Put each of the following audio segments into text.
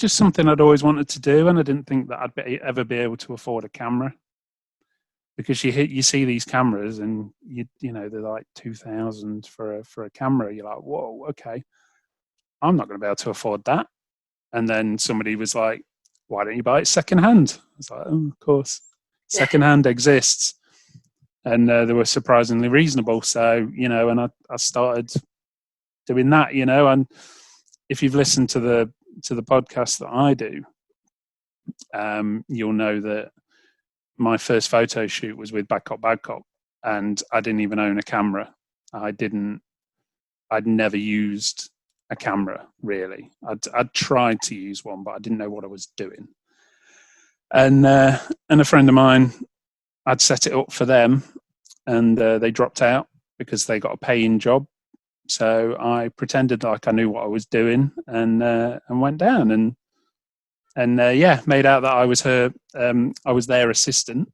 just something I'd always wanted to do, and I didn't think that I'd ever be able to afford a camera, because you see these cameras and you know they're like 2,000 for a camera. You're like, whoa, okay, I'm not going to be able to afford that. And then somebody was like, why don't you buy it secondhand? I was like, oh, of course, secondhand exists. And they were surprisingly reasonable. So, and I started doing that, and if you've listened to the podcast that I do, you'll know that my first photo shoot was with Bad Cop, and I didn't even own a camera. I'd never used a camera, really. I'd tried to use one, but I didn't know what I was doing. And a friend of mine, I'd set it up for them, and they dropped out because they got a paying job. So I pretended like I knew what I was doing, and went down and made out that I was I was their assistant,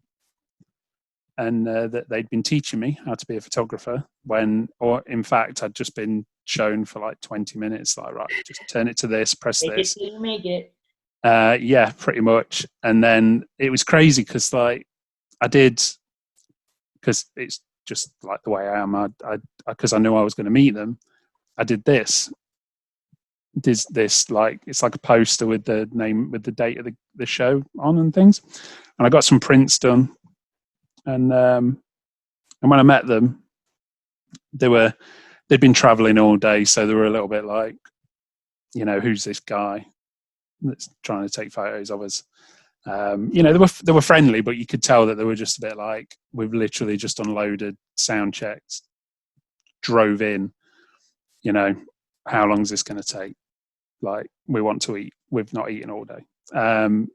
and that they'd been teaching me how to be a photographer. Or in fact, I'd just been shown for like 20 minutes, like, right, just turn it to this, press this. Make it. Yeah, pretty much. And then it was crazy because because it's just like the way I am. Because I knew I was going to meet them. I did this like, it's like a poster with the name, with the date of the show on and things. And I got some prints done. And when I met them, they'd been traveling all day, so they were a little bit like, who's this guy that's trying to take photos of us? They were friendly, but you could tell that they were just a bit like, we've literally just unloaded, sound checked, drove in. How long is this going to take? Like, we want to eat. We've not eaten all day. But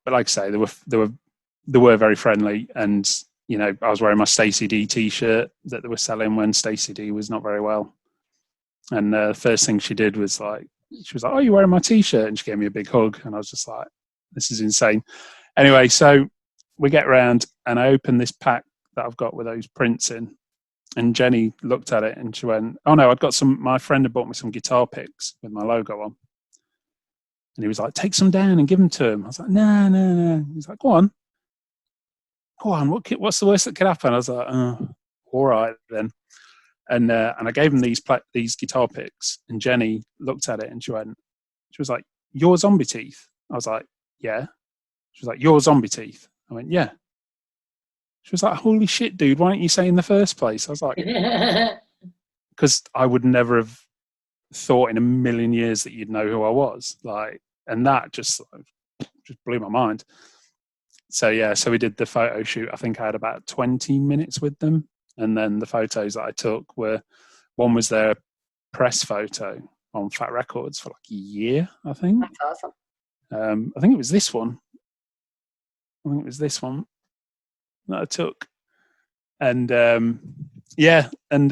like I say, they were very friendly, and I was wearing my Stacey D t-shirt that they were selling when Stacey D was not very well. And the first thing she did was like, she was like, "Oh, you're wearing my t-shirt," and she gave me a big hug, and I was just like, "This is insane." Anyway, so we get round, and I open this pack that I've got with those prints in, and Jenny looked at it and she went, "Oh no, my friend had bought me some guitar picks with my logo on." And he was like, "Take some down and give them to him." I was like, No. He's like, Go on. What's the worst that could happen? I was like, "Oh, all right then." And I gave him these guitar picks, and Jenny looked at it and she was like, "You're Zombieteeth?" I was like, "Yeah." She was like, "You're Zombieteeth?" I went, "Yeah." She was like, "Holy shit, dude, why didn't you say in the first place?" I was like, because I would never have thought in a million years that you'd know who I was. Like, and that just blew my mind. So we did the photo shoot. I think I had about 20 minutes with them. And then the photos that I took one was their press photo on Fat Records for like a year, I think. That's awesome. I think it was this one. That I took. And and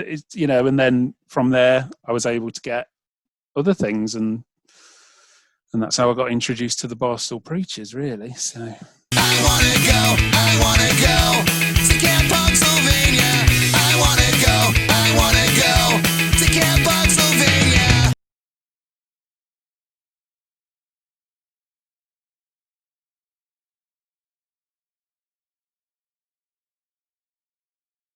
it's, and then from there I was able to get other things, and that's how I got introduced to the Barstool Preachers, really. So I wanna go, I wanna